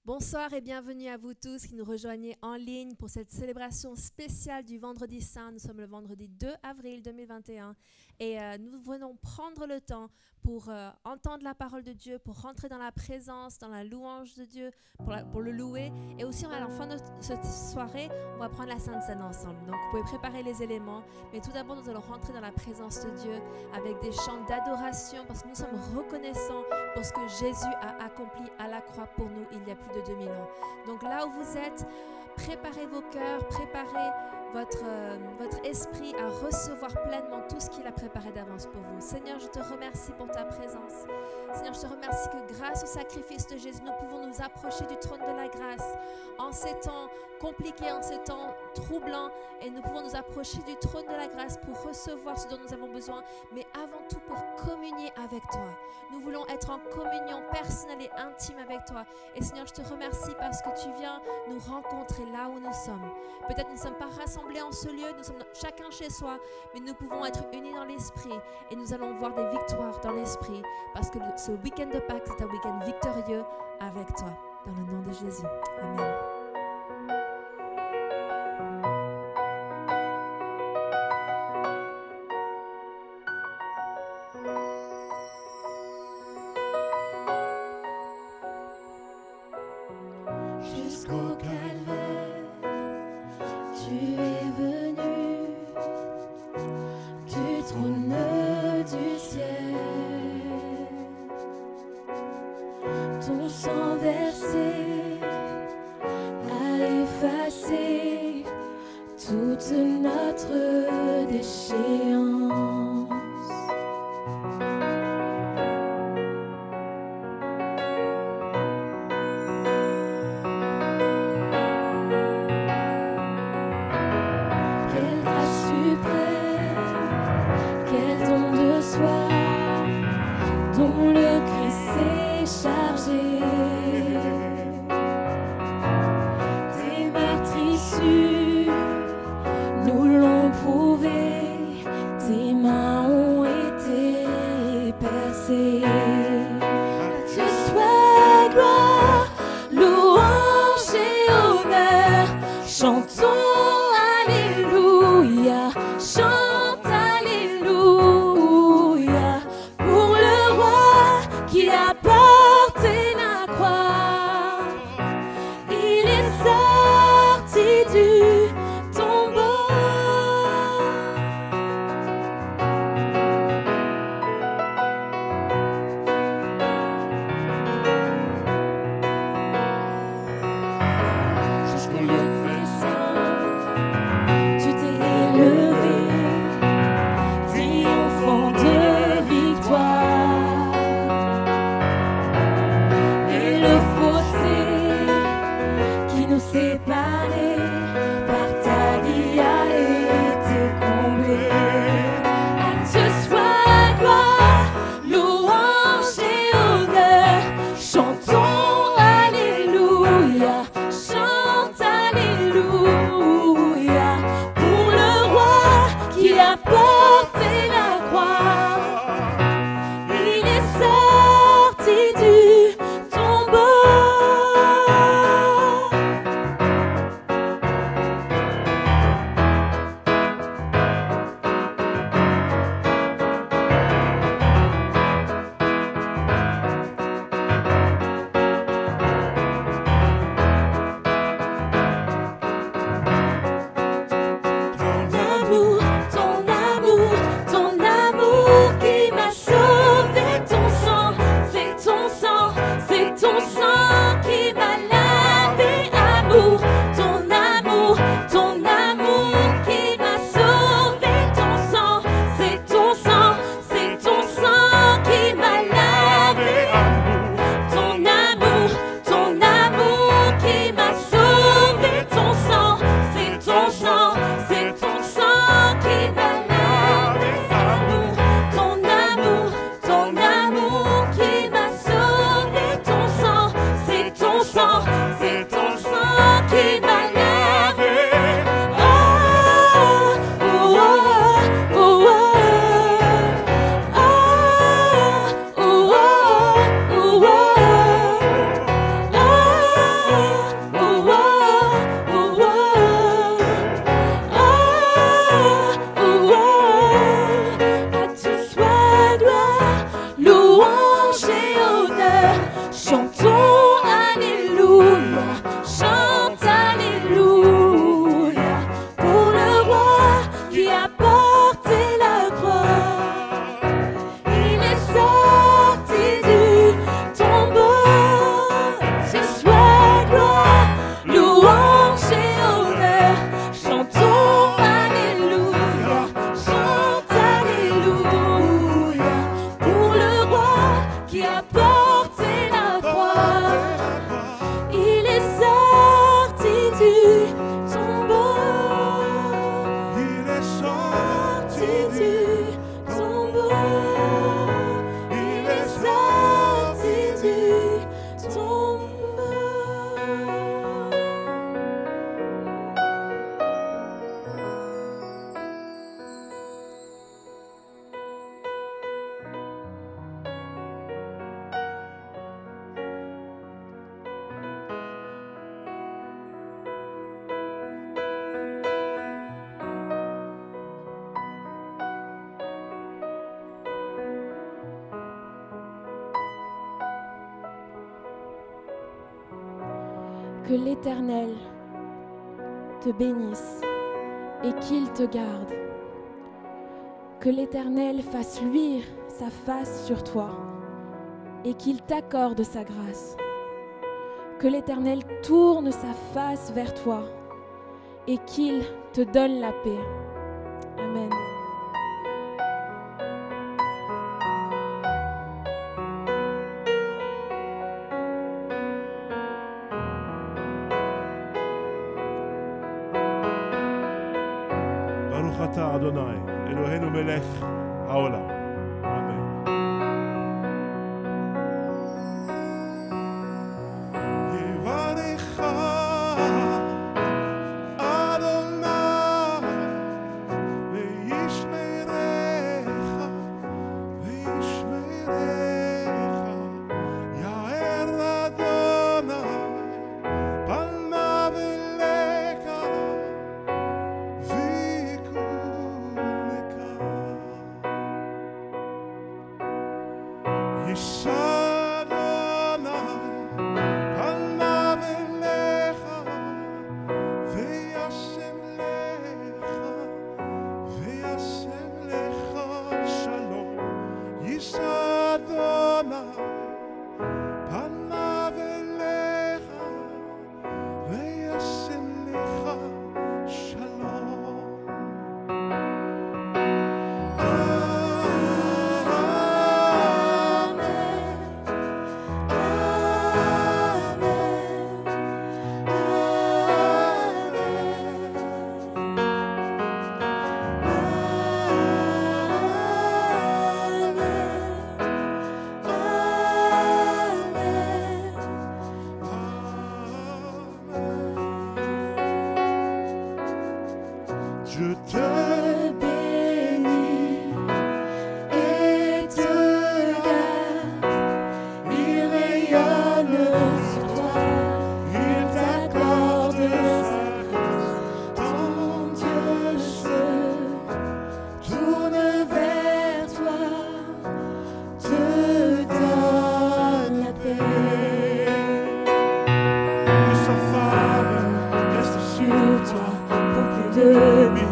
Bonsoir et bienvenue à vous tous qui nous rejoignez en ligne pour cette célébration spéciale du Vendredi Saint. Nous sommes le vendredi 2 avril 2021 et nous venons prendre le temps pour entendre la parole de Dieu, pour rentrer dans la présence, dans la louange de Dieu, pour le louer. Et aussi, à la fin de cette soirée, on va prendre la Sainte Seine ensemble. Donc, vous pouvez préparer les éléments. Mais tout d'abord, nous allons rentrer dans la présence de Dieu avec des chants d'adoration parce que nous sommes reconnaissants pour ce que Jésus a accompli à la croix pour nous il y a plus de 2000 ans. Donc, là où vous êtes, préparez vos cœurs, préparez votre esprit à recevoir pleinement tout ce qu'il a préparé d'avance pour vous. Seigneur, je te remercie pour ta présence. Seigneur, je te remercie que grâce au sacrifice de Jésus, nous pouvons nous approcher du trône de la grâce en ces temps compliqués, en ces temps troublants, et nous pouvons nous approcher du trône de la grâce pour recevoir ce dont nous avons besoin, mais avant tout pour communier avec toi. Nous voulons être en communion personnelle et intime avec toi. Et Seigneur, je te remercie parce que tu viens nous rencontrer là où nous sommes. Peut-être nous ne sommes pas rassemblés en ce lieu, nous sommes chacun chez soi, mais nous pouvons être unis dans l'esprit et nous allons voir des victoires dans l'esprit parce que ce week-end de Pâques, c'est un week-end victorieux avec toi. Dans le nom de Jésus. Amen. Jusqu'au calvaire, tu es venu du trône du ciel. Ton sang versé a effacé toute notre déchéance. Quelle grâce suprême, quel don de soi, dont le Christ s'est chargé. Que l'Éternel te bénisse et qu'il te garde. Que l'Éternel fasse luire sa face sur toi et qu'il t'accorde sa grâce. Que l'Éternel tourne sa face vers toi et qu'il te donne la paix. Amen. ברוך אתה אדוני, אלוהינו מלך העולם. אמן. יברכך אדוני וישמרך וישמרך. יאר אדוני פניו אליך Je te bénis et te garde. Il rayonne sur toi, il t'accorde sa grâce. Ton Dieu se tourne vers toi, te donne la paix. que sa faveur Reste sur toi pour plus de 1000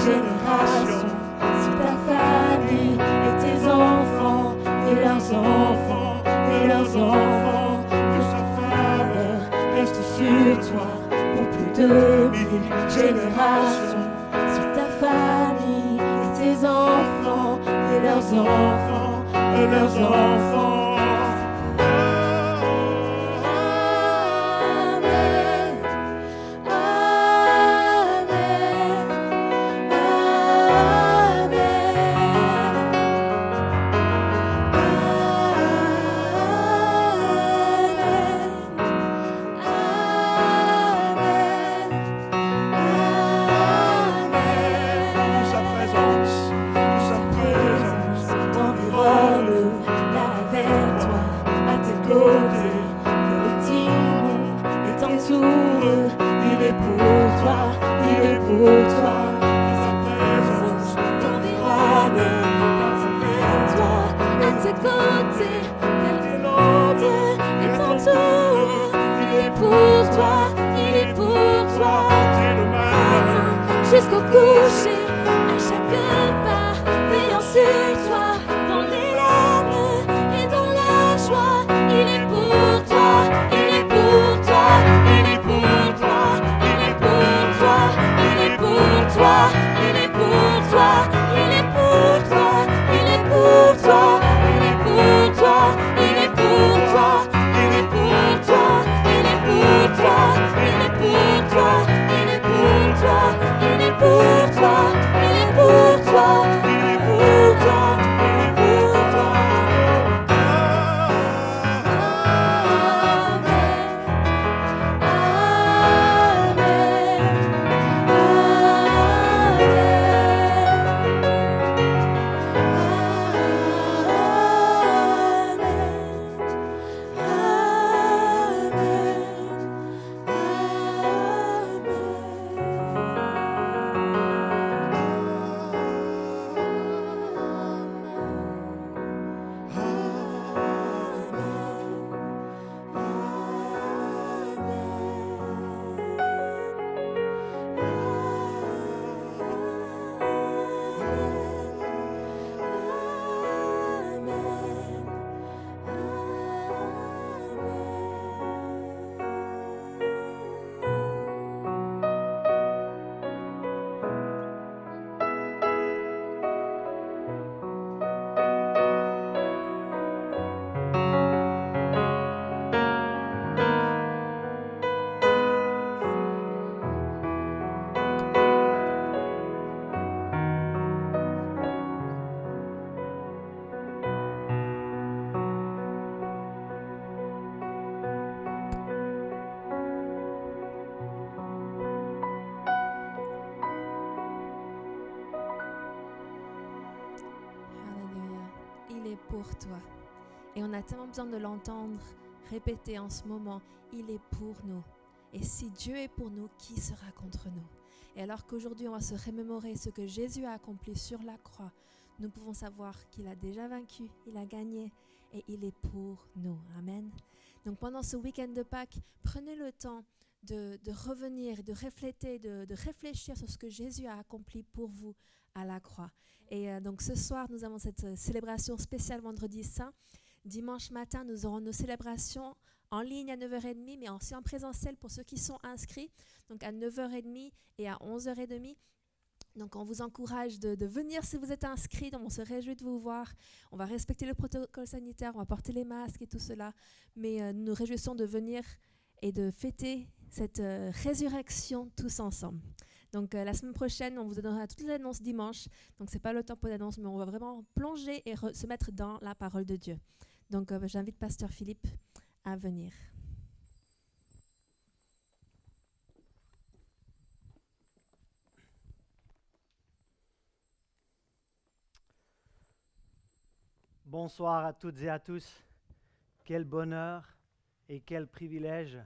générations. Si ta famille et tes enfants et leurs enfants et leurs enfants, que sa faveur reste sur toi pour plus de 1000 générations. Si ta famille et tes enfants et leurs enfants et leurs enfants. Jusqu'au coucher, à chaque pas, veillant sur toi, dans les larmes et dans la joie. Il est pour toi, il est pour toi, il est pour toi, il est pour toi, il est pour toi, il est pour toi, il est pour toi, il est pour toi, il est pour toi, il est pour toi, il est pour toi, il est pour toi, il est pour toi, il est pour toi. Pour toi. il est pour toi. Et on a tellement besoin de l'entendre répéter en ce moment, il est pour nous. Et si Dieu est pour nous, qui sera contre nous? Et alors qu'aujourd'hui on va se remémorer ce que Jésus a accompli sur la croix, nous pouvons savoir qu'il a déjà vaincu, il a gagné et il est pour nous. Amen. Donc pendant ce week-end de Pâques, prenez le temps de revenir, de refléter, de réfléchir sur ce que Jésus a accompli pour vous à la croix. Et donc ce soir, nous avons cette célébration spéciale Vendredi Saint. Dimanche matin, nous aurons nos célébrations en ligne à 9h30, mais aussi en présentiel pour ceux qui sont inscrits, donc à 9h30 et à 11h30. Donc, on vous encourage de venir si vous êtes inscrits. Donc, on se réjouit de vous voir. On va respecter le protocole sanitaire, on va porter les masques et tout cela. Mais nous nous réjouissons de venir et de fêter cette résurrection tous ensemble. Donc, la semaine prochaine, on vous donnera toutes les annonces dimanche. Donc, ce n'est pas le temps pour l'annonce, mais on va vraiment plonger et se mettre dans la parole de Dieu. Donc, j'invite Pasteur Philippe à venir. Bonsoir à toutes et à tous. Quel bonheur et quel privilège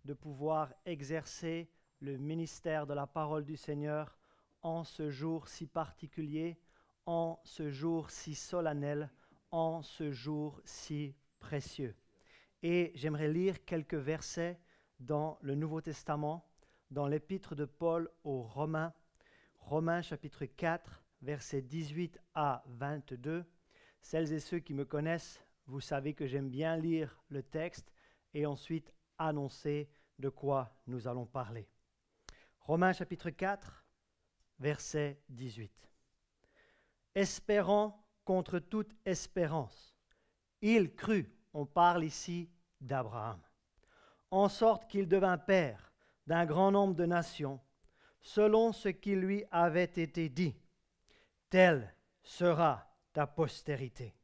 de pouvoir exercer le ministère de la parole du Seigneur en ce jour si particulier, en ce jour si solennel, en ce jour si précieux. Et j'aimerais lire quelques versets dans le Nouveau Testament, dans l'épître de Paul aux Romains, Romains chapitre 4, versets 18 à 22. Celles et ceux qui me connaissent, vous savez que j'aime bien lire le texte et ensuite annoncer de quoi nous allons parler. Romains chapitre 4, verset 18. Espérant contre toute espérance, il crut, on parle ici d'Abraham, en sorte qu'il devint père d'un grand nombre de nations, selon ce qui lui avait été dit. Telle sera ta postérité.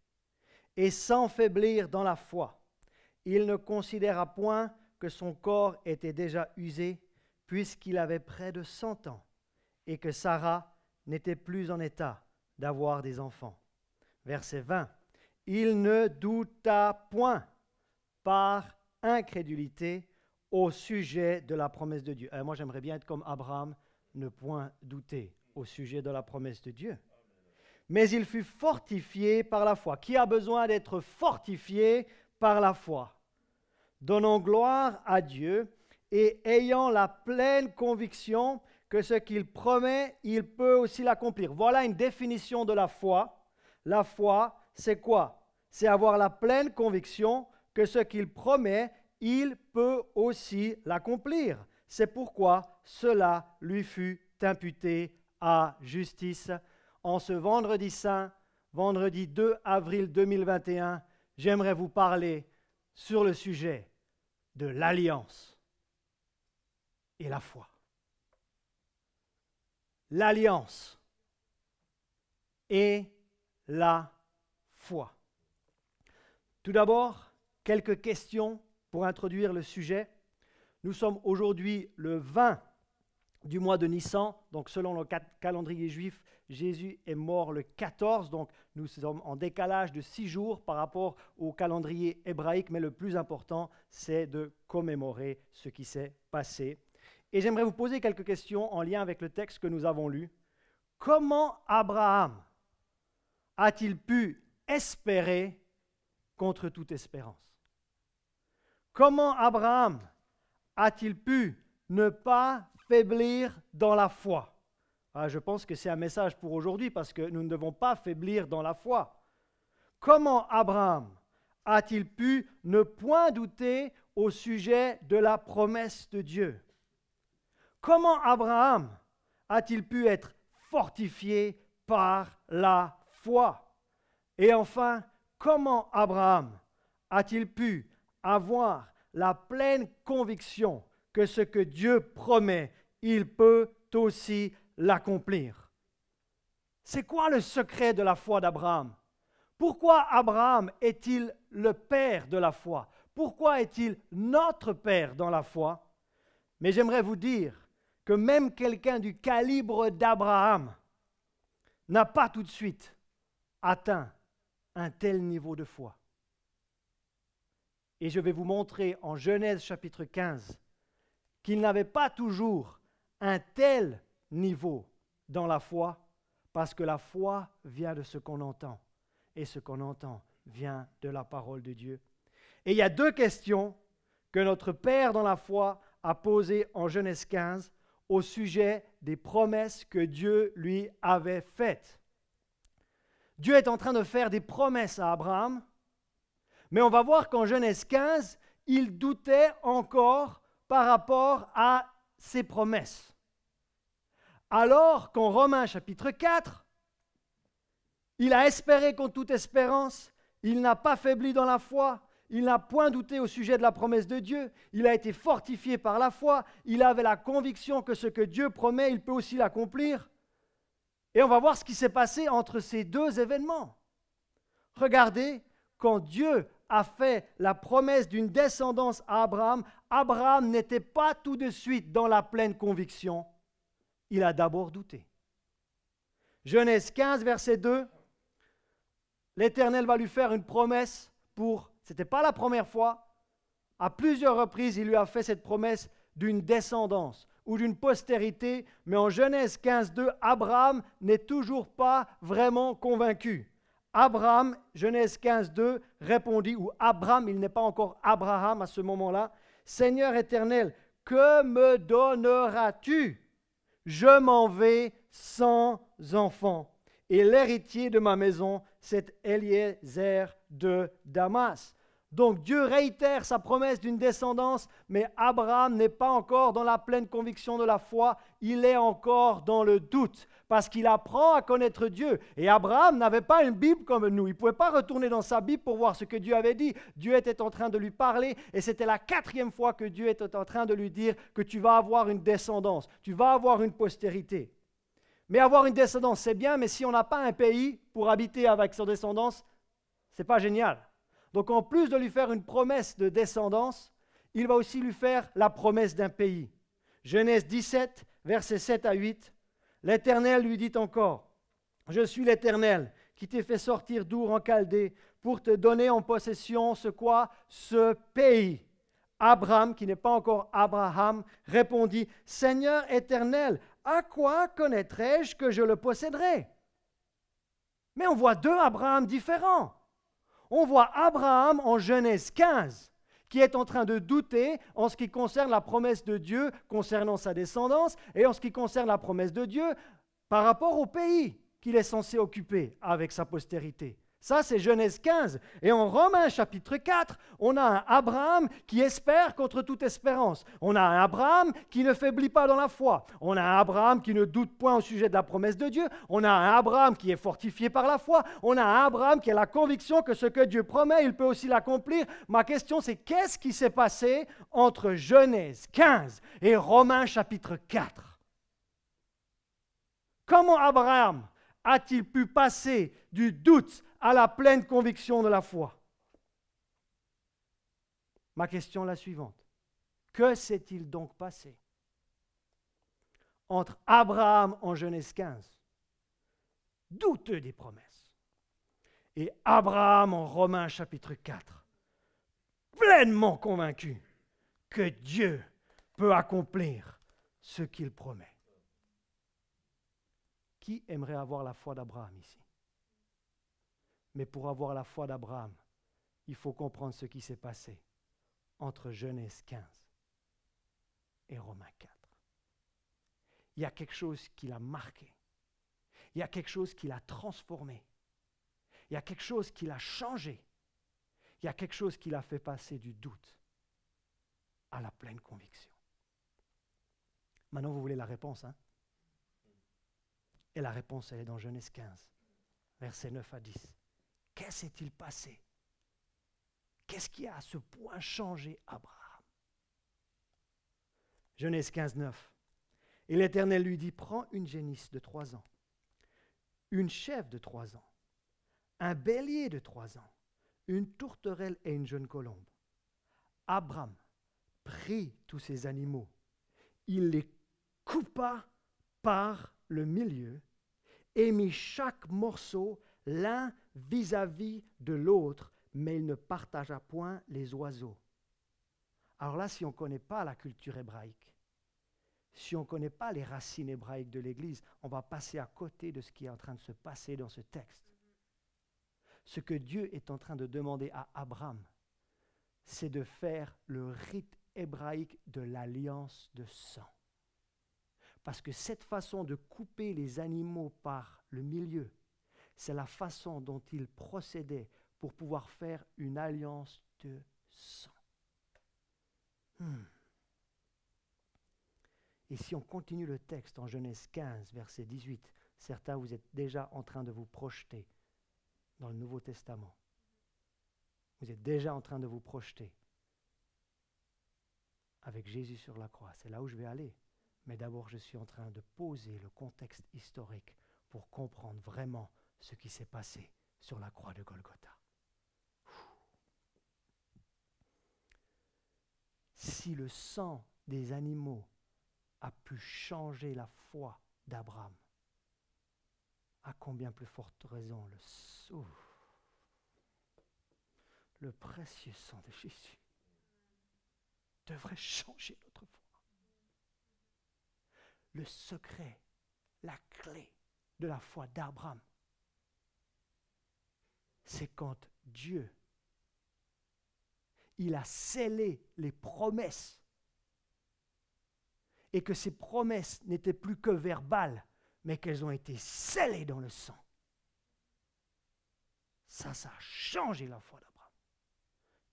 Et sans faiblir dans la foi, il ne considéra point que son corps était déjà usé, puisqu'il avait près de 100 ans, et que Sarah n'était plus en état d'avoir des enfants. Verset 20. Il ne douta point par incrédulité au sujet de la promesse de Dieu. Moi, j'aimerais bien être comme Abraham, ne point douter au sujet de la promesse de Dieu. Mais il fut fortifié par la foi. Qui a besoin d'être fortifié par la foi? Donnant gloire à Dieu et ayant la pleine conviction que ce qu'il promet, il peut aussi l'accomplir. Voilà une définition de la foi. La foi, c'est quoi? C'est avoir la pleine conviction que ce qu'il promet, il peut aussi l'accomplir. C'est pourquoi cela lui fut imputé à justice. En ce vendredi saint, vendredi 2 avril 2021, j'aimerais vous parler sur le sujet de l'alliance et la foi. L'alliance et la foi. Tout d'abord, quelques questions pour introduire le sujet. Nous sommes aujourd'hui le 20 du mois de Nissan, donc selon le calendrier juif, Jésus est mort le 14, donc nous sommes en décalage de 6 jours par rapport au calendrier hébraïque, mais le plus important, c'est de commémorer ce qui s'est passé. Et j'aimerais vous poser quelques questions en lien avec le texte que nous avons lu. Comment Abraham a-t-il pu espérer contre toute espérance? Comment Abraham a-t-il pu ne pas faiblir dans la foi? Je pense que c'est un message pour aujourd'hui parce que nous ne devons pas faiblir dans la foi. Comment Abraham a-t-il pu ne point douter au sujet de la promesse de Dieu? Comment Abraham a-t-il pu être fortifié par la foi? Et enfin, comment Abraham a-t-il pu avoir la pleine conviction que ce que Dieu promet, il peut aussi l'accomplir? C'est quoi le secret de la foi d'Abraham? Pourquoi Abraham est-il le père de la foi? Pourquoi est-il notre père dans la foi? Mais j'aimerais vous dire que même quelqu'un du calibre d'Abraham n'a pas tout de suite atteint un tel niveau de foi. Et je vais vous montrer en Genèse chapitre 15 qu'il n'avait pas toujours un tel niveau dans la foi, parce que la foi vient de ce qu'on entend, et ce qu'on entend vient de la parole de Dieu. Et il y a deux questions que notre Père dans la foi a posées en Genèse 15 au sujet des promesses que Dieu lui avait faites. Dieu est en train de faire des promesses à Abraham, mais on va voir qu'en Genèse 15, il doutait encore par rapport à ses promesses. Alors qu'en Romains chapitre 4, il a espéré contre toute espérance, il n'a pas faibli dans la foi, il n'a point douté au sujet de la promesse de Dieu, il a été fortifié par la foi, il avait la conviction que ce que Dieu promet, il peut aussi l'accomplir. Et on va voir ce qui s'est passé entre ces deux événements. Regardez, quand Dieu a fait la promesse d'une descendance à Abraham, Abraham n'était pas tout de suite dans la pleine conviction. Il a d'abord douté. Genèse 15, verset 2, l'Éternel va lui faire une promesse ce n'était pas la première fois, à plusieurs reprises il lui a fait cette promesse d'une descendance ou d'une postérité, mais en Genèse 15, 2, Abraham n'est toujours pas vraiment convaincu. Abraham, Genèse 15, 2, répondit, ou Abraham, il n'est pas encore Abraham à ce moment-là, « Seigneur éternel, que me donneras-tu? Je m'en vais sans enfant, et l'héritier de ma maison, c'est Eliezer de Damas. » Donc Dieu réitère sa promesse d'une descendance, mais Abraham n'est pas encore dans la pleine conviction de la foi, il est encore dans le doute, parce qu'il apprend à connaître Dieu. Et Abraham n'avait pas une Bible comme nous, il ne pouvait pas retourner dans sa Bible pour voir ce que Dieu avait dit. Dieu était en train de lui parler, et c'était la 4e fois que Dieu était en train de lui dire que tu vas avoir une descendance, tu vas avoir une postérité. Mais avoir une descendance, c'est bien, mais si on n'a pas un pays pour habiter avec son descendance, ce n'est pas génial. Donc en plus de lui faire une promesse de descendance, il va aussi lui faire la promesse d'un pays. Genèse 17, versets 7 à 8, l'Éternel lui dit encore, « Je suis l'Éternel qui t'ai fait sortir d'Our en Chaldée pour te donner en possession ce pays. » Abraham, qui n'est pas encore Abraham, répondit, « Seigneur éternel, à quoi connaîtrai-je que je le posséderai ?» Mais on voit deux Abraham différents. On voit Abraham en Genèse 15, qui est en train de douter en ce qui concerne la promesse de Dieu concernant sa descendance et en ce qui concerne la promesse de Dieu par rapport au pays qu'il est censé occuper avec sa postérité. Ça, c'est Genèse 15. Et en Romains chapitre 4, on a un Abraham qui espère contre toute espérance. On a un Abraham qui ne faiblit pas dans la foi. On a un Abraham qui ne doute point au sujet de la promesse de Dieu. On a un Abraham qui est fortifié par la foi. On a un Abraham qui a la conviction que ce que Dieu promet, il peut aussi l'accomplir. Ma question, c'est qu'est-ce qui s'est passé entre Genèse 15 et Romains chapitre 4? Comment Abraham a-t-il pu passer du doute à la pleine conviction de la foi? Ma question est la suivante. Que s'est-il donc passé entre Abraham en Genèse 15, douteux des promesses, et Abraham en Romains chapitre 4, pleinement convaincu que Dieu peut accomplir ce qu'il promet? Qui aimerait avoir la foi d'Abraham ici? Mais pour avoir la foi d'Abraham, il faut comprendre ce qui s'est passé entre Genèse 15 et Romains 4. Il y a quelque chose qui l'a marqué. Il y a quelque chose qui l'a transformé. Il y a quelque chose qui l'a changé. Il y a quelque chose qui l'a fait passer du doute à la pleine conviction. Maintenant, vous voulez la réponse, hein? Et la réponse, elle est dans Genèse 15, versets 9 à 10. Qu'est-ce s'est-il passé? Qu'est-ce qui a à ce point changé Abraham? Genèse 15, 9. Et l'Éternel lui dit, prends une génisse de 3 ans, une chèvre de 3 ans, un bélier de 3 ans, une tourterelle et une jeune colombe. Abraham prit tous ces animaux, il les coupa par le milieu et mit chaque morceau l'un vis-à-vis de l'autre, mais il ne partagea point les oiseaux. Alors là, si on ne connaît pas la culture hébraïque, si on ne connaît pas les racines hébraïques de l'Église, on va passer à côté de ce qui est en train de se passer dans ce texte. Ce que Dieu est en train de demander à Abraham, c'est de faire le rite hébraïque de l'alliance de sang. Parce que cette façon de couper les animaux par le milieu, c'est la façon dont il procédait pour pouvoir faire une alliance de sang. Et si on continue le texte en Genèse 15, verset 18, certains vous êtes déjà en train de vous projeter dans le Nouveau Testament. Vous êtes déjà en train de vous projeter avec Jésus sur la croix. C'est là où je vais aller. Mais d'abord, je suis en train de poser le contexte historique pour comprendre vraiment ce qui s'est passé sur la croix de Golgotha. Si le sang des animaux a pu changer la foi d'Abraham, à combien plus forte raison le précieux sang de Jésus devrait changer notre foi. Le secret, la clé de la foi d'Abraham, c'est quand Dieu, il a scellé les promesses et que ces promesses n'étaient plus que verbales, mais qu'elles ont été scellées dans le sang. Ça a changé la foi d'Abraham.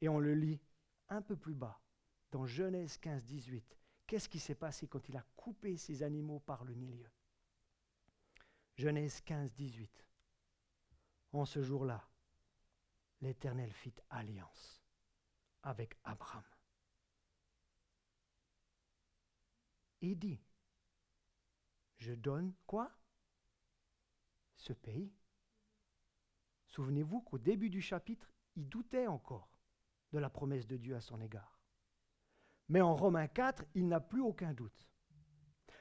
Et on le lit un peu plus bas, dans Genèse 15, 18. Qu'est-ce qui s'est passé quand il a coupé ces animaux par le milieu? Genèse 15, 18. En ce jour-là, l'Éternel fit alliance avec Abraham. Il dit, je donne quoi? Ce pays. Souvenez-vous qu'au début du chapitre, il doutait encore de la promesse de Dieu à son égard. Mais en Romains 4, il n'a plus aucun doute.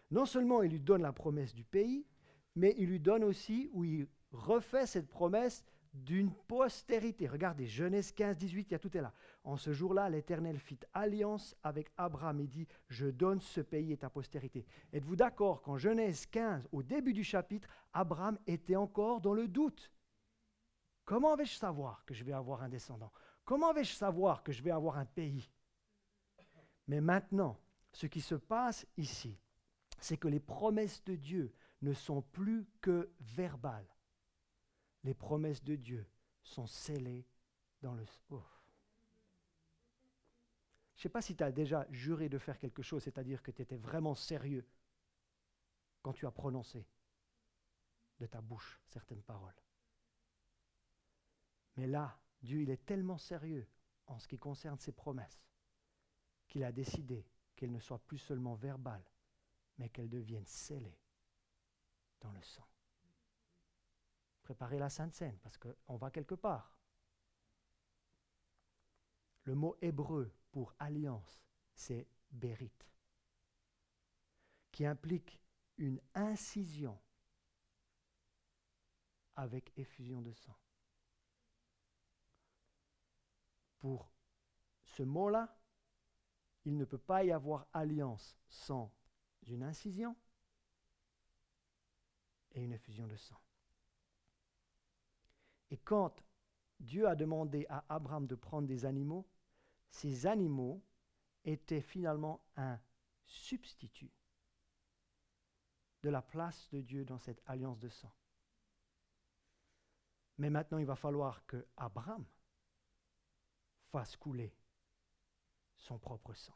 Non seulement il lui donne la promesse du pays, mais il lui donne aussi, où il refait cette promesse d'une postérité. Regardez, Genèse 15, 18, il y a tout est là. En ce jour-là, l'Éternel fit alliance avec Abraham et dit, je donne ce pays à ta postérité. Êtes-vous d'accord qu'en Genèse 15, au début du chapitre, Abraham était encore dans le doute? Comment vais-je savoir que je vais avoir un descendant? Comment vais-je savoir que je vais avoir un pays? Mais maintenant, ce qui se passe ici, c'est que les promesses de Dieu ne sont plus que verbales. Les promesses de Dieu sont scellées dans le... Je ne sais pas si tu as déjà juré de faire quelque chose, c'est-à-dire que tu étais vraiment sérieux quand tu as prononcé de ta bouche certaines paroles. Mais là, Dieu, il est tellement sérieux en ce qui concerne ses promesses qu'il a décidé qu'elles ne soient plus seulement verbales, mais qu'elles deviennent scellées dans le sang. Préparez la Sainte Seine, parce qu'on va quelque part. Le mot hébreu pour alliance, c'est bérit, qui implique une incision avec effusion de sang. Pour ce mot-là, il ne peut pas y avoir alliance sans une incision et une effusion de sang. Et quand Dieu a demandé à Abraham de prendre des animaux, ces animaux étaient finalement un substitut de la place de Dieu dans cette alliance de sang. Mais maintenant, il va falloir que Abraham fasse couler son propre sang.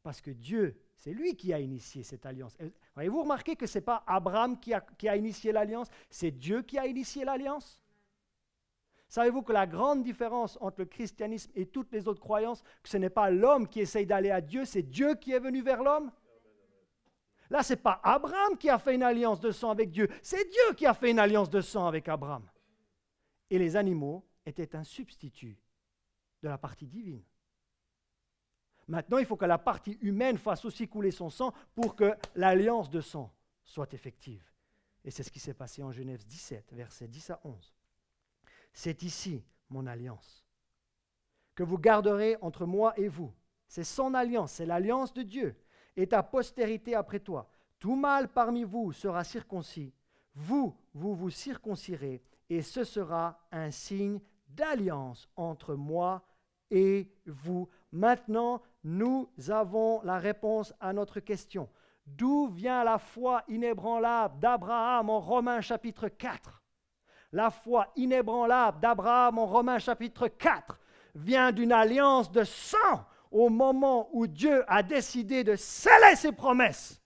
Parce que Dieu, c'est lui qui a initié cette alliance. Avez-vous remarqué que ce n'est pas Abraham qui a initié l'alliance, c'est Dieu qui a initié l'alliance? Savez-vous que la grande différence entre le christianisme et toutes les autres croyances, que ce n'est pas l'homme qui essaye d'aller à Dieu, c'est Dieu qui est venu vers l'homme? Là, ce n'est pas Abraham qui a fait une alliance de sang avec Dieu, c'est Dieu qui a fait une alliance de sang avec Abraham. Et les animaux étaient un substitut de la partie divine. Maintenant, il faut que la partie humaine fasse aussi couler son sang pour que l'alliance de sang soit effective. Et c'est ce qui s'est passé en Genèse 17, versets 10 à 11. C'est ici mon alliance, que vous garderez entre moi et vous. C'est son alliance, c'est l'alliance de Dieu, et ta postérité après toi. Tout mâle parmi vous sera circoncis. Vous vous circoncirez, et ce sera un signe d'alliance entre moi et vous. Maintenant, nous avons la réponse à notre question. D'où vient la foi inébranlable d'Abraham en Romains chapitre 4 ? La foi inébranlable d'Abraham en Romains chapitre 4 vient d'une alliance de sang au moment où Dieu a décidé de sceller ses promesses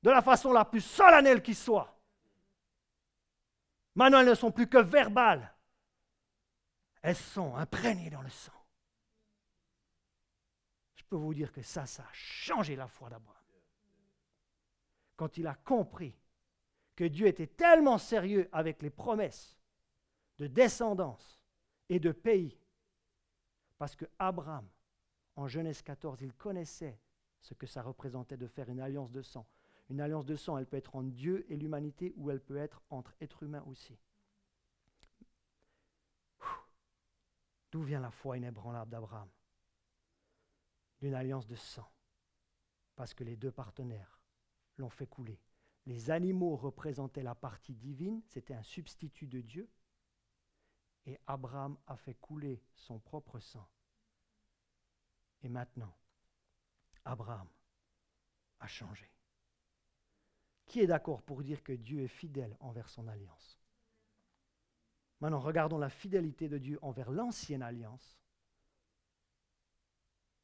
de la façon la plus solennelle qui soit. Maintenant, elles ne sont plus que verbales. Elles sont imprégnées dans le sang. Je peux vous dire que ça a changé la foi d'Abraham. Quand il a compris que Dieu était tellement sérieux avec les promesses de descendance et de pays, parce que Abraham, en Genèse 14, il connaissait ce que ça représentait de faire une alliance de sang. Une alliance de sang, elle peut être entre Dieu et l'humanité, ou elle peut être entre êtres humains aussi. D'où vient la foi inébranlable d'Abraham? D'une alliance de sang, parce que les deux partenaires l'ont fait couler. Les animaux représentaient la partie divine, c'était un substitut de Dieu, et Abraham a fait couler son propre sang. Et maintenant, Abraham a changé. Qui est d'accord pour dire que Dieu est fidèle envers son alliance? Maintenant, regardons la fidélité de Dieu envers l'ancienne alliance.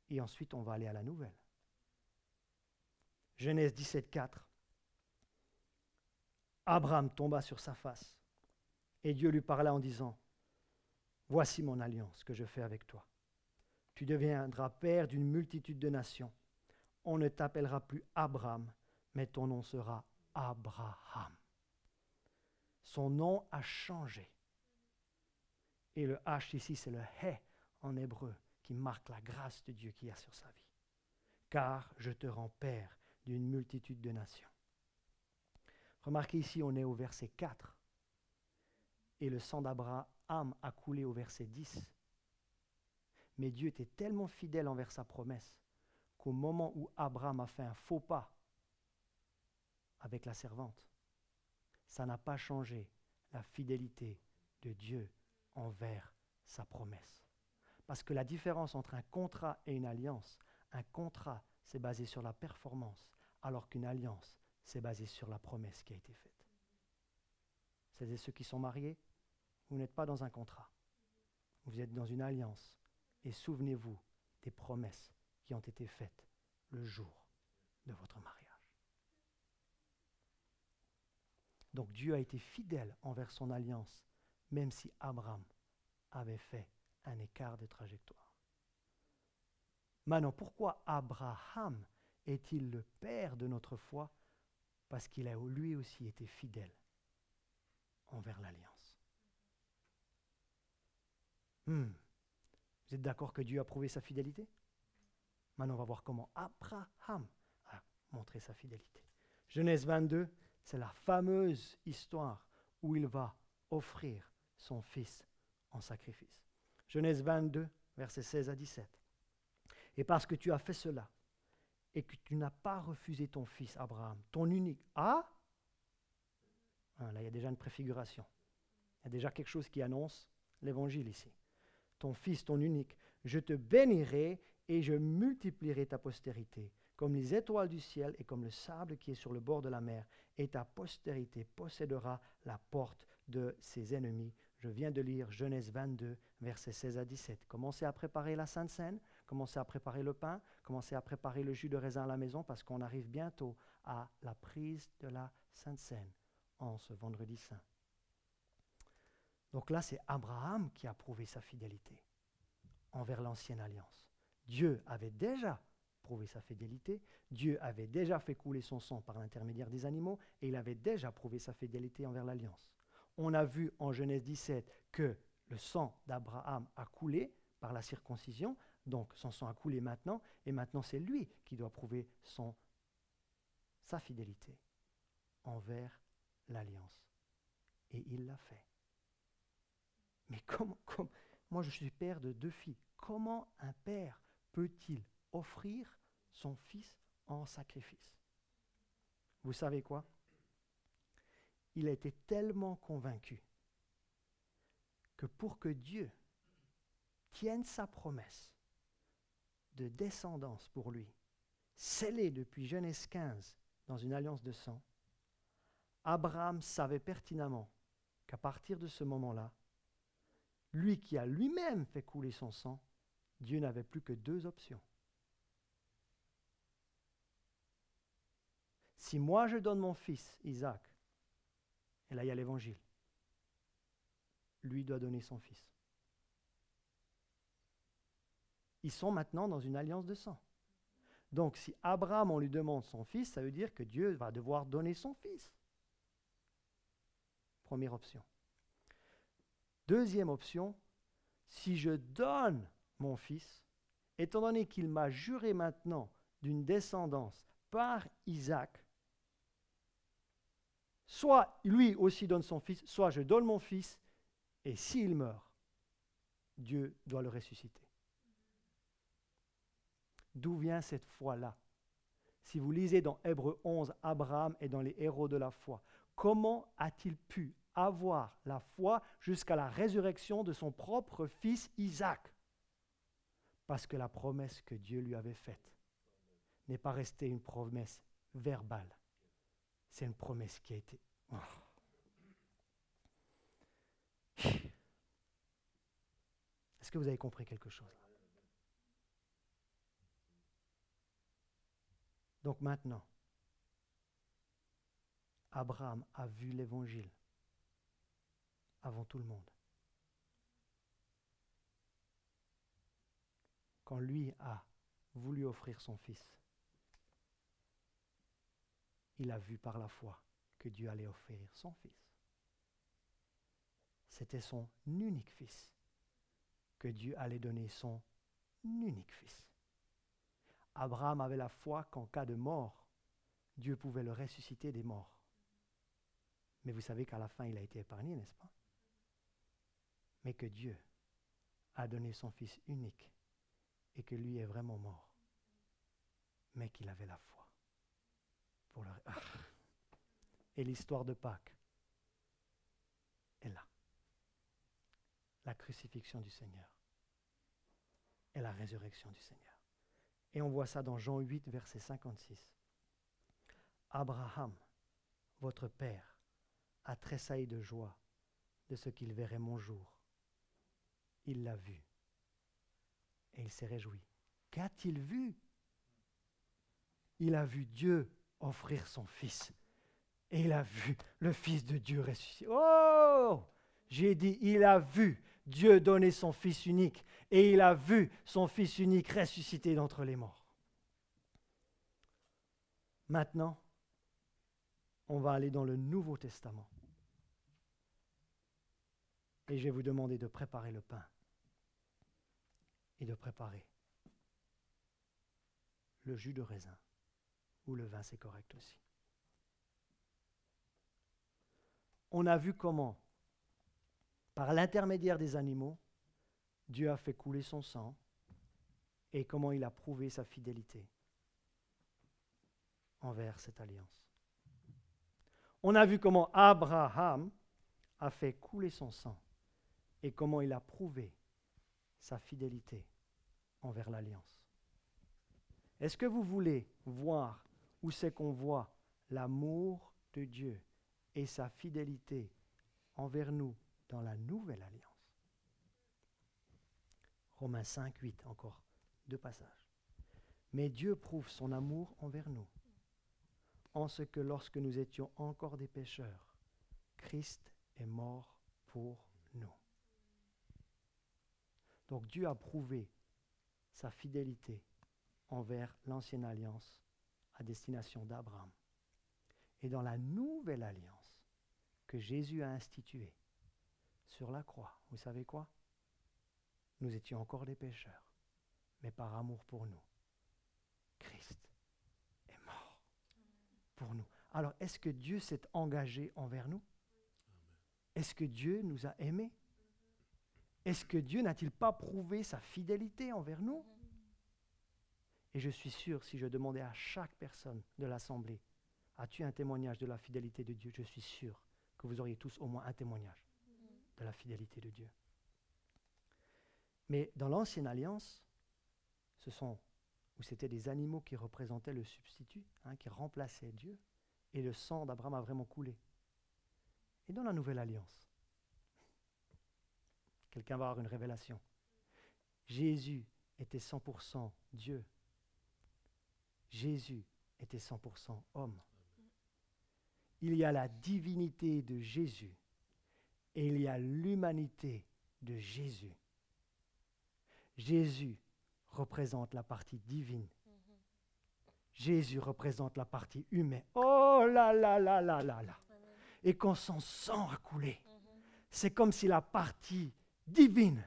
Et ensuite, on va aller à la nouvelle. Genèse 17:4. Abraham tomba sur sa face, et Dieu lui parla en disant, « Voici mon alliance que je fais avec toi. Tu deviendras père d'une multitude de nations. On ne t'appellera plus Abraham, mais ton nom sera Abraham. » Son nom a changé. Et le H ici, c'est le He en hébreu, qui marque la grâce de Dieu qu'il y a sur sa vie. Car je te rends père d'une multitude de nations. Remarquez ici, on est au verset 4. Et le sang d'Abraham a coulé au verset 10. Mais Dieu était tellement fidèle envers sa promesse qu'au moment où Abraham a fait un faux pas avec la servante, ça n'a pas changé la fidélité de Dieu envers sa promesse. Parce que la différence entre un contrat et une alliance, un contrat, c'est basé sur la performance, alors qu'une alliance, c'est basé sur la promesse qui a été faite. C'est ceux qui sont mariés, vous n'êtes pas dans un contrat. Vous êtes dans une alliance. Et souvenez-vous des promesses qui ont été faites le jour de votre mariage. Donc Dieu a été fidèle envers son alliance, même si Abraham avait fait un écart de trajectoire. Maintenant, pourquoi Abraham est-il le père de notre foi? Parce qu'il a lui aussi été fidèle envers l'alliance. Vous êtes d'accord que Dieu a prouvé sa fidélité? Maintenant, on va voir comment Abraham a montré sa fidélité. Genèse 22, c'est la fameuse histoire où il va offrir son fils en sacrifice. Genèse 22, versets 16 à 17. Et parce que tu as fait cela, et que tu n'as pas refusé ton fils Abraham, ton unique... Là, il y a déjà une préfiguration. Il y a déjà quelque chose qui annonce l'évangile ici. Ton fils, ton unique, je te bénirai et je multiplierai ta postérité, comme les étoiles du ciel et comme le sable qui est sur le bord de la mer, et ta postérité possédera la porte de ses ennemis. Je viens de lire Genèse 22, versets 16 à 17. Commencez à préparer la Sainte Seine, commencez à préparer le pain, commencez à préparer le jus de raisin à la maison, parce qu'on arrive bientôt à la prise de la Sainte Seine en ce vendredi saint. Donc là, c'est Abraham qui a prouvé sa fidélité envers l'ancienne alliance. Dieu avait déjà prouvé sa fidélité, Dieu avait déjà fait couler son sang par l'intermédiaire des animaux, et il avait déjà prouvé sa fidélité envers l'alliance. On a vu en Genèse 17 que le sang d'Abraham a coulé par la circoncision, donc son sang a coulé maintenant, et maintenant c'est lui qui doit prouver sa fidélité envers l'alliance. Et il l'a fait. Mais moi je suis père de 2 filles. Comment un père peut-il offrir son fils en sacrifice? Vous savez quoi? Il a été tellement convaincu que pour que Dieu tienne sa promesse de descendance pour lui, scellée depuis Genèse 15 dans une alliance de sang, Abraham savait pertinemment qu'à partir de ce moment-là, lui qui a lui-même fait couler son sang, Dieu n'avait plus que 2 options. Si moi je donne mon fils, Isaac, et là il y a l'évangile, lui doit donner son fils. Ils sont maintenant dans une alliance de sang. Donc si Abraham, on lui demande son fils, ça veut dire que Dieu va devoir donner son fils. Première option. Deuxième option, si je donne mon fils, étant donné qu'il m'a juré maintenant d'une descendance par Isaac, soit lui aussi donne son fils, soit je donne mon fils, et s'il meurt, Dieu doit le ressusciter. D'où vient cette foi-là? Si vous lisez dans Hébreux 11, Abraham est dans les héros de la foi. Comment a-t-il pu avoir la foi jusqu'à la résurrection de son propre fils Isaac? Parce que la promesse que Dieu lui avait faite n'est pas restée une promesse verbale. C'est une promesse qui a été... Oh. Est-ce que vous avez compris quelque chose là? Donc maintenant, Abraham a vu l'évangile avant tout le monde. Quand lui a voulu offrir son fils, il a vu par la foi que Dieu allait offrir son fils. C'était son unique fils, que Dieu allait donner son unique fils. Abraham avait la foi qu'en cas de mort, Dieu pouvait le ressusciter des morts. Mais vous savez qu'à la fin, il a été épargné, n'est-ce pas? Mais que Dieu a donné son fils unique et que lui est vraiment mort, mais qu'il avait la foi. Pour le... Et l'histoire de Pâques est là. La crucifixion du Seigneur et la résurrection du Seigneur. Et on voit ça dans Jean 8, verset 56. Abraham, votre père, a tressailli de joie de ce qu'il verrait mon jour. Il l'a vu et il s'est réjoui. Qu'a-t-il vu? Il a vu Dieu offrir son fils et il a vu le Fils de Dieu ressuscité. Oh! J'ai dit, il a vu Dieu donner son Fils unique et il a vu son Fils unique ressuscité d'entre les morts. Maintenant, on va aller dans le Nouveau Testament. Et je vais vous demander de préparer le pain et de préparer le jus de raisin ou le vin, c'est correct aussi. On a vu comment, par l'intermédiaire des animaux, Dieu a fait couler son sang et comment il a prouvé sa fidélité envers cette alliance. On a vu comment Abraham a fait couler son sang et comment il a prouvé sa fidélité envers l'alliance. Est-ce que vous voulez voir où c'est qu'on voit l'amour de Dieu et sa fidélité envers nous dans la nouvelle alliance? Romains 5, 8, encore 2 passages. Mais Dieu prouve son amour envers nous, en ce que lorsque nous étions encore des pécheurs, Christ est mort pour nous. Donc Dieu a prouvé sa fidélité envers l'ancienne alliance à destination d'Abraham. Et dans la nouvelle alliance que Jésus a instituée sur la croix, vous savez quoi? Nous étions encore des pécheurs, mais par amour pour nous, Christ est mort pour nous. Alors, est-ce que Dieu s'est engagé envers nous? Est-ce que Dieu nous a aimés? est-ce que Dieu n'a-t-il pas prouvé sa fidélité envers nous? Et je suis sûr, si je demandais à chaque personne de l'Assemblée, as-tu un témoignage de la fidélité de Dieu? Je suis sûr que vous auriez tous au moins un témoignage de la fidélité de Dieu. Mais dans l'Ancienne Alliance, c'était des animaux qui représentaient le substitut, qui remplaçaient Dieu, et le sang d'Abraham a vraiment coulé. Et dans la Nouvelle Alliance, quelqu'un va avoir une révélation. Jésus était 100% Dieu. Jésus était 100% homme. Il y a la divinité de Jésus et il y a l'humanité de Jésus. Jésus représente la partie divine. Jésus représente la partie humaine. Oh là là là là là là. Et quand son sang a coulé, c'est comme si la partie divine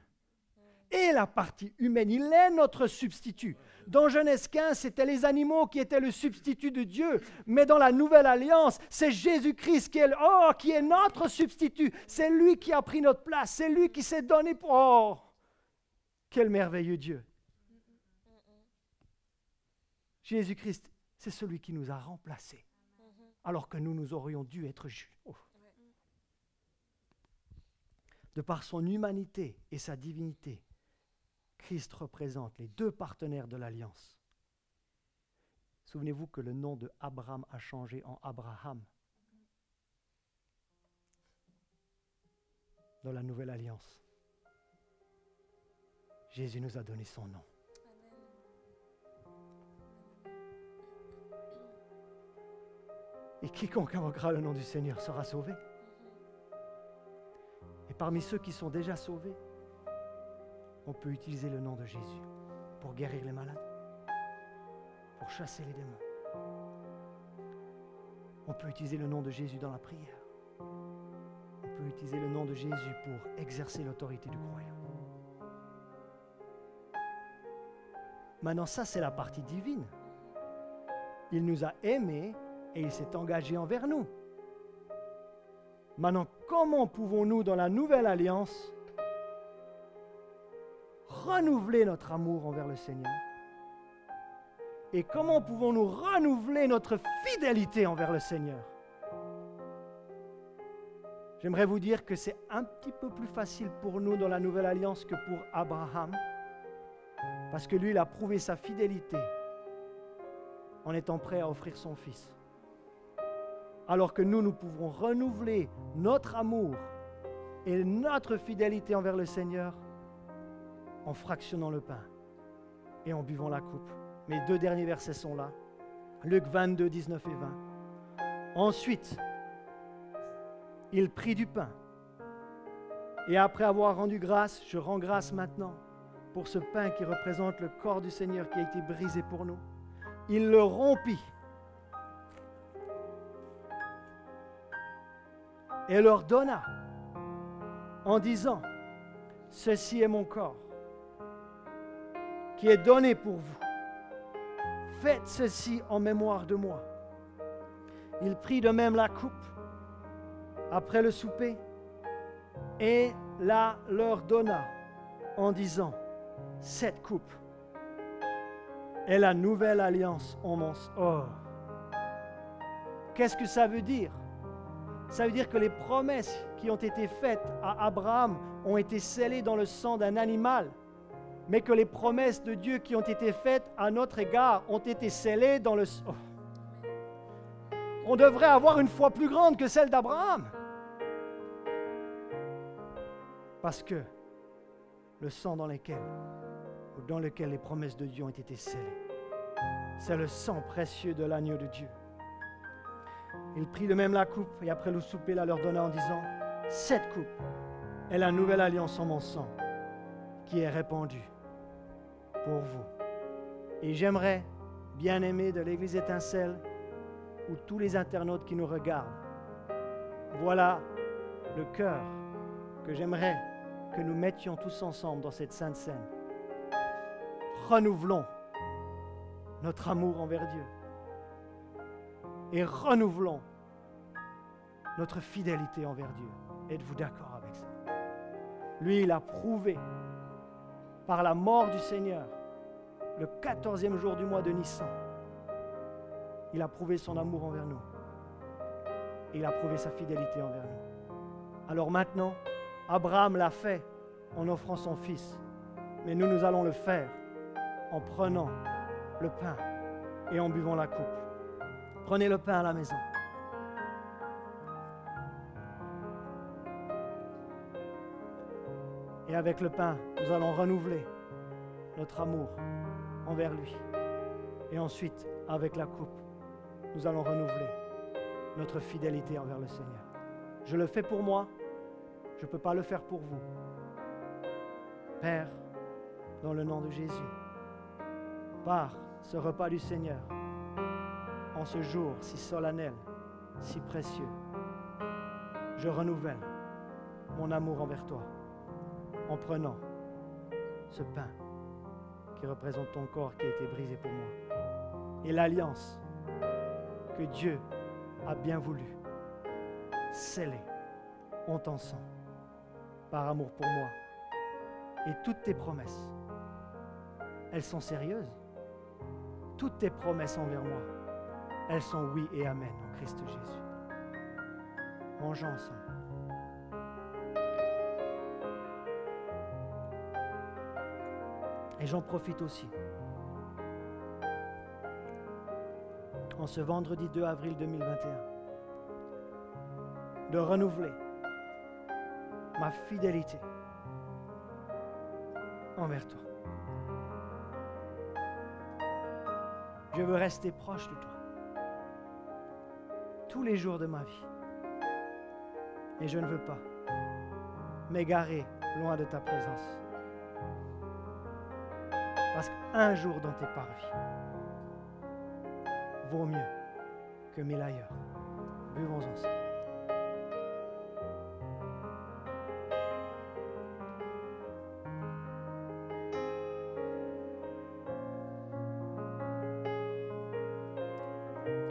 et la partie humaine, il est notre substitut. Dans Genèse 15, c'était les animaux qui étaient le substitut de Dieu. Mais dans la Nouvelle Alliance, c'est Jésus-Christ qui est notre substitut. C'est lui qui a pris notre place. C'est lui qui s'est donné pour... Oh, quel merveilleux Dieu. Jésus-Christ, c'est celui qui nous a remplacés. Alors que nous aurions dû être justes. Oh. De par son humanité et sa divinité, Christ représente les deux partenaires de l'alliance. Souvenez-vous que le nom de Abraham a changé en Abraham dans la nouvelle alliance. Jésus nous a donné son nom. Et quiconque invoquera le nom du Seigneur sera sauvé. Et parmi ceux qui sont déjà sauvés, on peut utiliser le nom de Jésus pour guérir les malades, pour chasser les démons. On peut utiliser le nom de Jésus dans la prière. On peut utiliser le nom de Jésus pour exercer l'autorité du croyant. Maintenant, ça, c'est la partie divine. Il nous a aimés et il s'est engagé envers nous. Maintenant, comment pouvons-nous, dans la nouvelle alliance, renouveler notre amour envers le Seigneur? Et comment pouvons-nous renouveler notre fidélité envers le Seigneur? J'aimerais vous dire que c'est un petit peu plus facile pour nous dans la nouvelle alliance que pour Abraham, parce que lui, il a prouvé sa fidélité en étant prêt à offrir son fils. Alors que nous pouvons renouveler notre amour et notre fidélité envers le Seigneur en fractionnant le pain et en buvant la coupe. Mes deux derniers versets sont là. Luc 22, 19 et 20. Ensuite, il prit du pain. Et après avoir rendu grâce, je rends grâce maintenant pour ce pain qui représente le corps du Seigneur qui a été brisé pour nous. Il le rompit et leur donna en disant, ceci est mon corps qui est donné pour vous. Faites ceci en mémoire de moi. Il prit de même la coupe après le souper et la leur donna en disant, cette coupe est la nouvelle alliance en mon sang. Oh. Qu'est-ce que ça veut dire? Ça veut dire que les promesses qui ont été faites à Abraham ont été scellées dans le sang d'un animal, mais que les promesses de Dieu qui ont été faites à notre égard ont été scellées dans le sang. Oh. On devrait avoir une foi plus grande que celle d'Abraham. Parce que le sang dans lequel les promesses de Dieu ont été scellées, c'est le sang précieux de l'agneau de Dieu. Il prit de même la coupe et après le souper la leur donna en disant, cette coupe est la nouvelle alliance en mon sang qui est répandue pour vous. Et j'aimerais, bien-aimés de l'Église Étincelle ou tous les internautes qui nous regardent, voilà le cœur que j'aimerais que nous mettions tous ensemble dans cette sainte scène. Renouvelons notre amour envers Dieu et renouvelons notre fidélité envers Dieu. Êtes-vous d'accord avec ça? Lui, il a prouvé par la mort du Seigneur, le 14e jour du mois de Nissan, il a prouvé son amour envers nous. Et il a prouvé sa fidélité envers nous. Alors maintenant, Abraham l'a fait en offrant son fils. Mais nous allons le faire en prenant le pain et en buvant la coupe. Prenez le pain à la maison. Et avec le pain, nous allons renouveler notre amour envers lui. Et ensuite, avec la coupe, nous allons renouveler notre fidélité envers le Seigneur. Je le fais pour moi, je ne peux pas le faire pour vous. Père, dans le nom de Jésus, par ce repas du Seigneur, en ce jour si solennel, si précieux, je renouvelle mon amour envers toi en prenant ce pain qui représente ton corps qui a été brisé pour moi et l'alliance que Dieu a bien voulu sceller en ton sang par amour pour moi. Et toutes tes promesses, elles sont sérieuses. Toutes tes promesses envers moi, elles sont oui et amen en Christ Jésus. Mangeons ensemble. Et j'en profite aussi. En ce vendredi 2 avril 2021, de renouveler ma fidélité envers toi. Je veux rester proche de toi tous les jours de ma vie. Et je ne veux pas m'égarer loin de ta présence. Parce qu'un jour dans tes parvis vaut mieux que 1000 ailleurs. Buvons ensemble.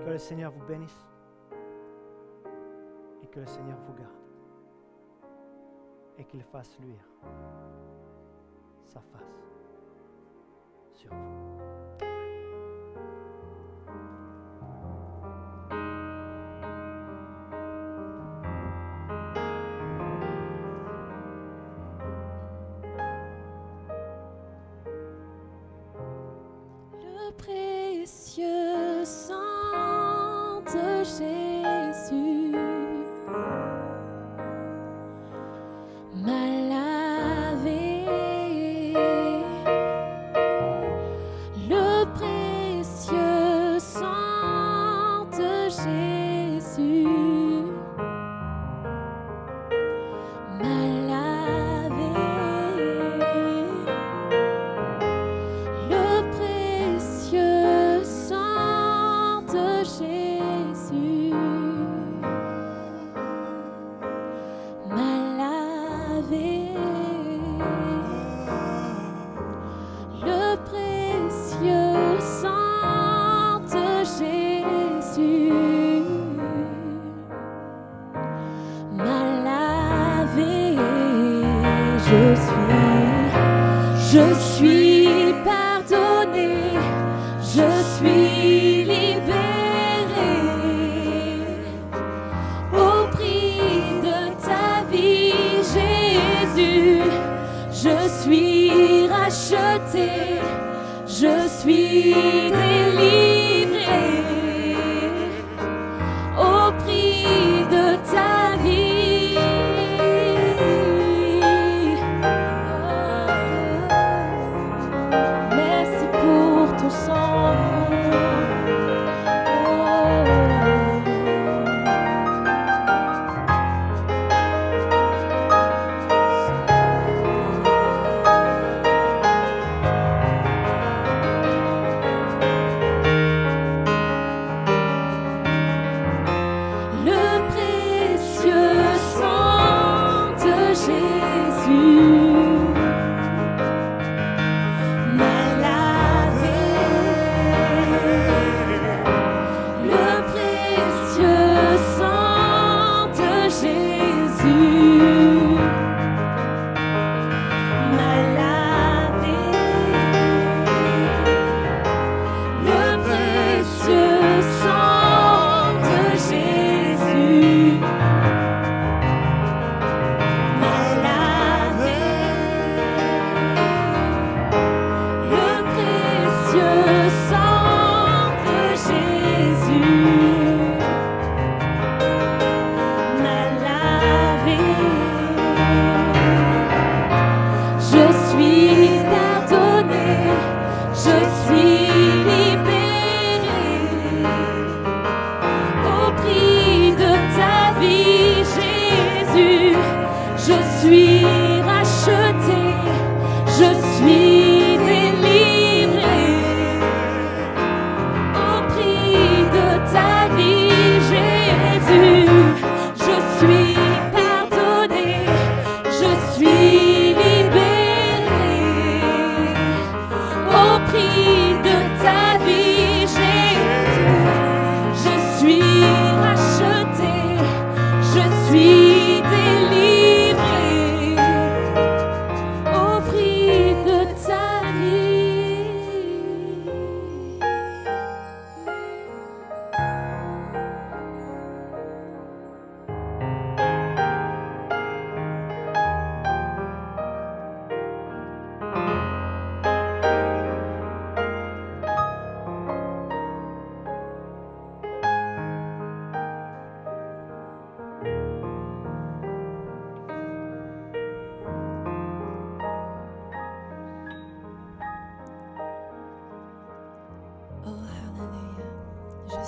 Que le Seigneur vous bénisse et que le Seigneur vous garde et qu'il fasse luire sa face sur vous. Le précieux sang de Jésus m'a lavé. Le précieux sang de Jésus m'a lavé. Le précieux sang de Jésus m'a lavé. Le précieux sang de Jésus m'a lavé. Je suis pardonné, je suis libéré au prix de ta vie, Jésus. Je suis racheté, je suis délivré au prix de ta vie. Merci pour ton sang.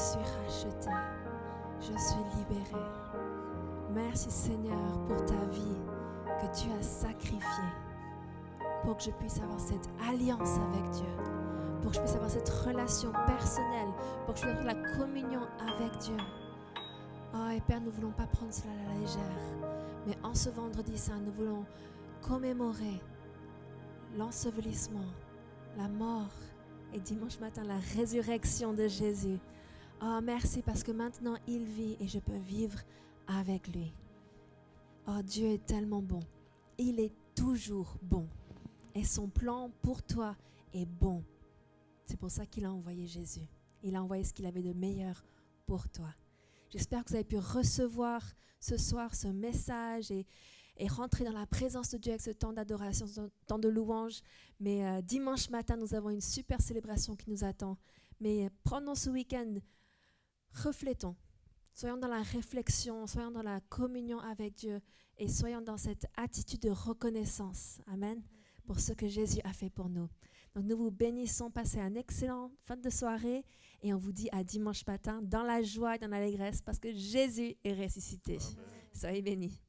suis racheté. Je suis libéré. Merci Seigneur pour ta vie que tu as sacrifiée pour que je puisse avoir cette alliance avec Dieu, pour que je puisse avoir cette relation personnelle, pour que je puisse avoir la communion avec Dieu. Oh, et Père, nous ne voulons pas prendre cela à la légère, mais en ce vendredi saint, nous voulons commémorer l'ensevelissement, la mort et dimanche matin, la résurrection de Jésus. Oh, merci parce que maintenant, il vit et je peux vivre avec lui. Oh, Dieu est tellement bon. Il est toujours bon. Et son plan pour toi est bon. C'est pour ça qu'il a envoyé Jésus. Il a envoyé ce qu'il avait de meilleur pour toi. J'espère que vous avez pu recevoir ce soir ce message et rentrer dans la présence de Dieu avec ce temps d'adoration, ce temps de louange. Mais dimanche matin, nous avons une super célébration qui nous attend. Mais pendant ce week-end, reflétons. Soyons dans la réflexion, soyons dans la communion avec Dieu et soyons dans cette attitude de reconnaissance. Amen. Pour ce que Jésus a fait pour nous. Donc nous vous bénissons, passez un excellent fin de soirée et on vous dit à dimanche matin dans la joie et dans l'allégresse parce que Jésus est ressuscité. Amen. Soyez bénis.